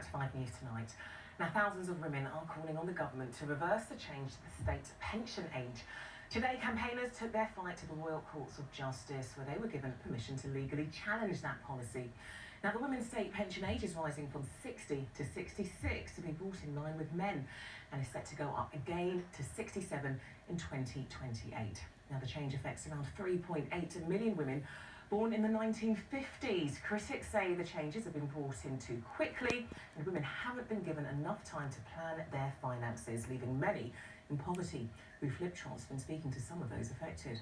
at 5 News tonight. Now, thousands of women are calling on the government to reverse the change to the state pension age. Today, campaigners took their fight to the Royal Courts of Justice, where they were given permission to legally challenge that policy. Now, the women's state pension age is rising from 60 to 66 to be brought in line with men, and is set to go up again to 67 in 2028. Now, the change affects around 3.8 million women born in the 1950s. Critics say the changes have been brought in too quickly, and women haven't been given enough time to plan their finances, leaving many in poverty. Ruth Liptrott's been speaking to some of those affected.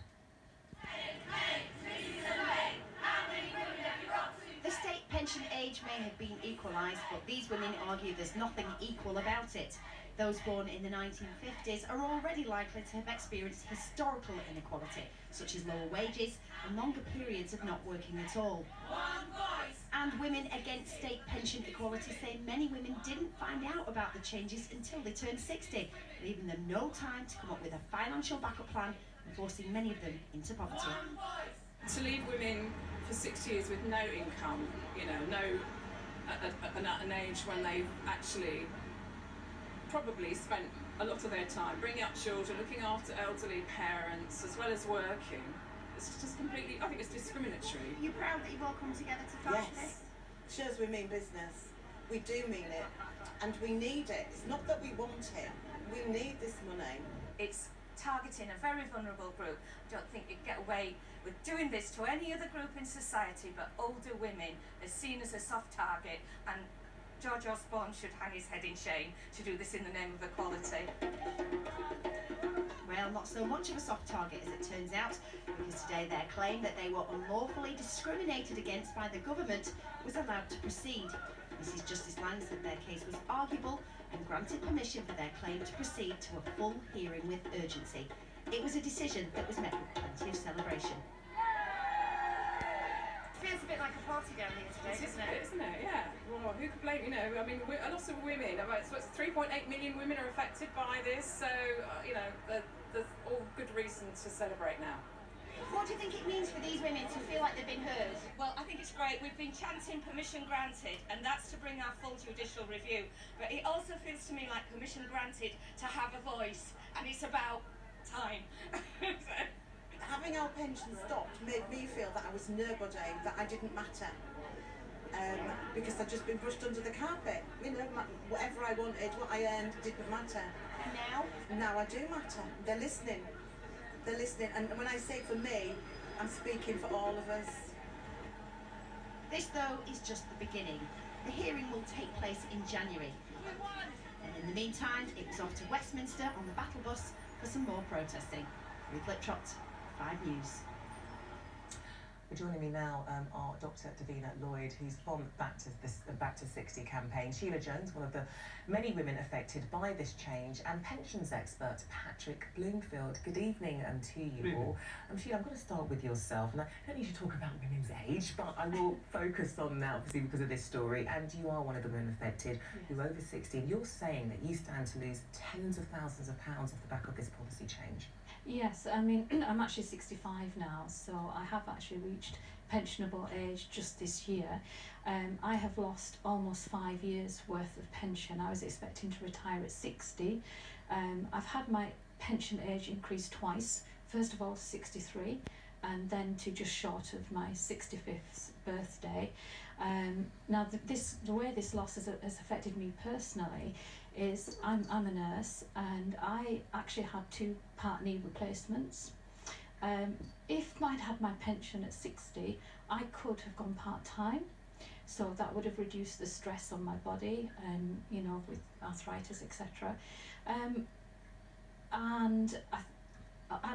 The state pension age may have been equalised, but these women argue there's nothing equal about it. Those born in the 1950s are already likely to have experienced historical inequality, such as lower wages and longer periods of not working at all. One voice. And women against state pension equality say many women didn't find out about the changes until they turned 60, leaving them no time to come up with a financial backup plan and forcing many of them into poverty. One voice. To leave women for 6 years with no income, at an age when they've actually probably spent a lot of their time bringing up children, looking after elderly parents, as well as working. It's just completely, I think it's discriminatory. Are you proud that you've all come together to fight for this? Yes, shows we mean business. We do mean it, and we need it. It's not that we want it, we need this money. It's targeting a very vulnerable group. I don't think you'd get away with doing this to any other group in society, but older women are seen as a soft target, and George Osborne should hang his head in shame to do this in the name of equality. Well, not so much of a soft target as it turns out, because today their claim that they were unlawfully discriminated against by the government was allowed to proceed. Mrs Justice Lang said their case was arguable and granted permission for their claim to proceed to a full hearing with urgency. It was a decision that was met with plenty of celebration. Feels a bit like a party down here today, doesn't it? Isn't it? Yeah. Well, who could blame, a lot of women, about 3.8 million women are affected by this, so, there's all good reason to celebrate now. What do you think it means for these women to feel like they've been heard? Well, I think it's great. We've been chanting permission granted, and that's to bring our full judicial review. But it also feels to me like permission granted to have a voice, and it's about time. Having our pension stopped made me feel that I was nobody, that I didn't matter. Because I'd just been brushed under the carpet. Whatever I wanted, what I earned didn't matter. And now? Now I do matter. They're listening. They're listening, and when I say for me, I'm speaking for all of us. This, though, is just the beginning. The hearing will take place in January. And in the meantime, it was off to Westminster on the battle bus for some more protesting. Ruth Liptrott, 5 News. Joining me now are Dr. Davina Lloyd, who's from Backto60 campaign, Sheila Jones, one of the many women affected by this change, and pensions expert Patrick Bloomfield. Good evening to you all. Sheila, I'm going to start with yourself, and I don't need to talk about women's age, but I will focus on that, obviously, because of this story, and you are one of the women affected who are over 60, and you're saying that you stand to lose tens of thousands of pounds off the back of this policy change. Yes, I mean, I'm actually 65 now, so I have actually reached pensionable age just this year. I have lost almost 5 years worth of pension. I was expecting to retire at 60. I've had my pension age increased twice, first of all to 63, and then to just short of my 65th birthday. Now, the way this loss has affected me personally is I'm a nurse, and I actually had 2 part knee replacements. If I'd had my pension at 60, I could have gone part-time, so that would have reduced the stress on my body, and with arthritis, etc. And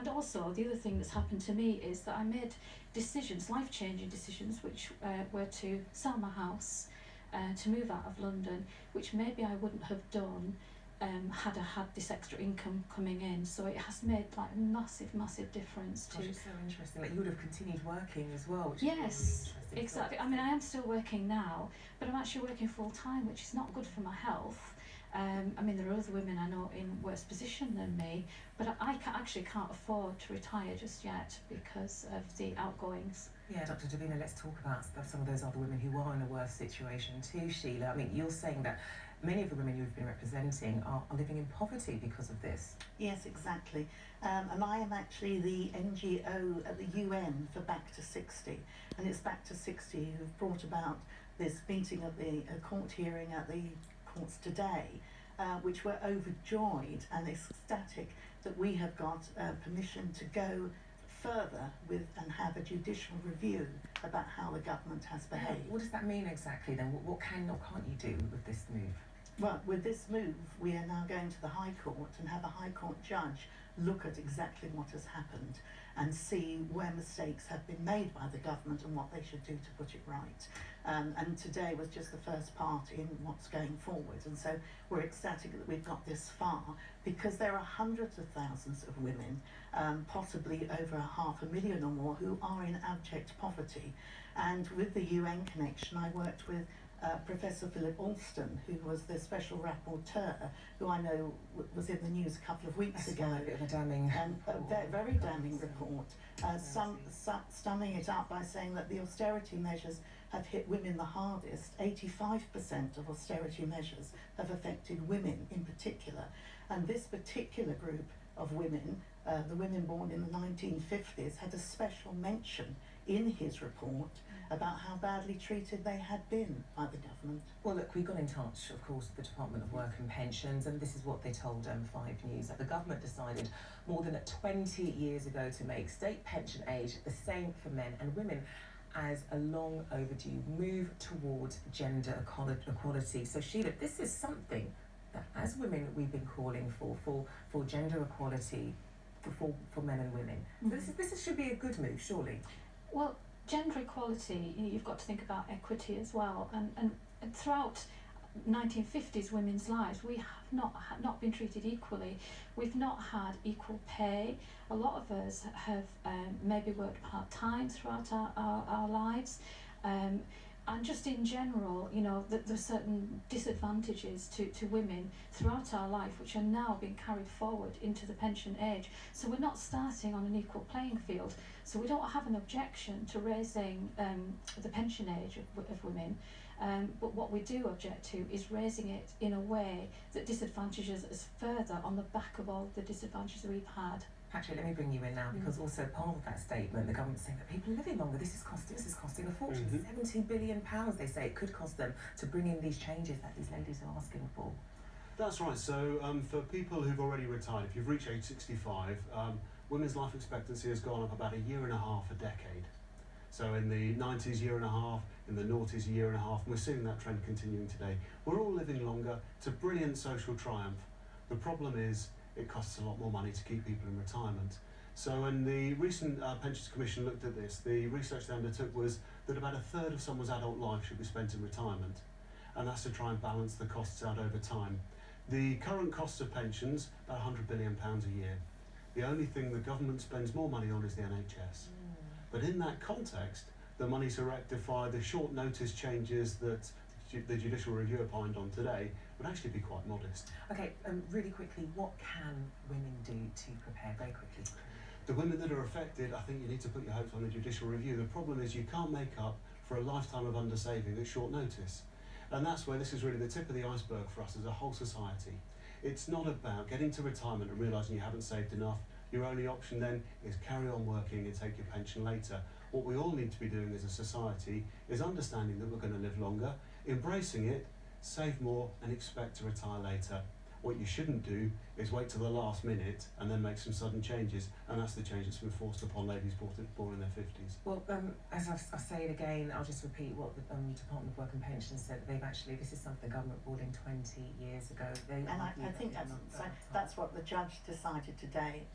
also, the other thing that's happened to me is that I made decisions, life-changing decisions, which were to sell my house, to move out of London, which maybe I wouldn't have done had I had this extra income coming in. So it has made like a massive, massive difference. Gosh, it's so interesting. Like, you would have continued working as well, which yes, is really interesting. Exactly. I mean, I am still working now, but I'm actually working full-time, which is not good for my health. I mean, there are other women I know in worse position than me, but I actually can't afford to retire just yet because of the outgoings. Yeah, Dr. Davina, let's talk about some of those other women who are in a worse situation too, Sheila. I mean, you're saying that many of the women you've been representing are living in poverty because of this. Yes, exactly. And I am actually the NGO at the UN for Backto60, and it's Backto60 who've brought about this meeting at the court hearing at the courts today, which we're overjoyed and ecstatic that we have got permission to go further with and have a judicial review about how the government has behaved. What does that mean exactly then? What can or can't you do with this move? Well, with this move, we are now going to the High Court and have a High Court judge look at exactly what has happened and see where mistakes have been made by the government and what they should do to put it right. And today was just the first part in what's going forward. And so we're ecstatic that we've got this far, because there are hundreds of thousands of women, possibly over 500,000 or more, who are in abject poverty. And with the UN connection, I worked with Professor Philip Alston, who was the special rapporteur, who I know was in the news a couple of weeks ago. A bit of a damning very damning report, summing it up by saying that the austerity measures have hit women the hardest. 85% of austerity measures have affected women in particular. And this particular group of women, the women born in the 1950s, had a special mention in his report about how badly treated they had been by the government. Well, look, we got in touch, of course, with the Department of Work and Pensions, and this is what they told 5 News, that the government decided more than 20 years ago to make state pension age the same for men and women as a long overdue move towards gender equality. So, Sheila, this is something that as women we've been calling for gender equality for men and women. So this should be a good move, surely. Well, gender equality, you've got to think about equity as well, and throughout 1950s women's lives we have not been treated equally. We've not had equal pay. A lot of us have maybe worked part-time throughout our lives, and just in general, you know, there's certain disadvantages to women throughout our life which are now being carried forward into the pension age. So we're not starting on an equal playing field. So we don't have an objection to raising the pension age of women, but what we do object to is raising it in a way that disadvantages us further on the back of all the disadvantages we've had. Patrick, let me bring you in now, because also part of that statement, the government's saying that people are living longer. This is costing a fortune. £70 billion, they say it could cost them to bring in these changes that these ladies are asking for. That's right. So for people who've already retired, if you've reached age 65, women's life expectancy has gone up about 1.5 years a decade. So in the 90s, 1.5 years, in the noughties, 1.5 years, and we're seeing that trend continuing today. We're all living longer. It's a brilliant social triumph. The problem is it costs a lot more money to keep people in retirement. So when the recent Pensions Commission looked at this, the research they undertook was that about 1/3 of someone's adult life should be spent in retirement, and that's to try and balance the costs out over time. The current cost of pensions, about £100 billion a year. The only thing the government spends more money on is the NHS. But in that context, the money to rectify the short notice changes that the Judicial Review opined on today would actually be quite modest. Okay, really quickly, what can women do to prepare very quickly? The women that are affected, I think you need to put your hopes on the Judicial Review. The problem is you can't make up for a lifetime of undersaving at short notice. And that's where this is really the tip of the iceberg for us as a whole society. It's not about getting to retirement and realising you haven't saved enough. Your only option then is carry on working and take your pension later. What we all need to be doing as a society is understanding that we're going to live longer, embracing it, save more and expect to retire later. What you shouldn't do is wait till the last minute and then make some sudden changes, and that's the change that's been forced upon ladies born in their 50s. Well, as I say it again, I'll just repeat what the Department of Work and Pensions said. They've actually, this is something the government brought in 20 years ago. I think that's what the judge decided today.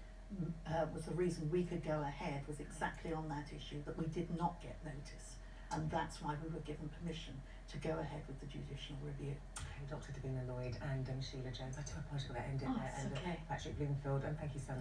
Was the reason we could go ahead was exactly on that issue, that we did not get notice, and that's why we were given permission to go ahead with the judicial review. Okay, Dr. Davina Lloyd and Sheila Jones, I do apologise for that ending there, and okay. Patrick Bloomfield, and thank you so much.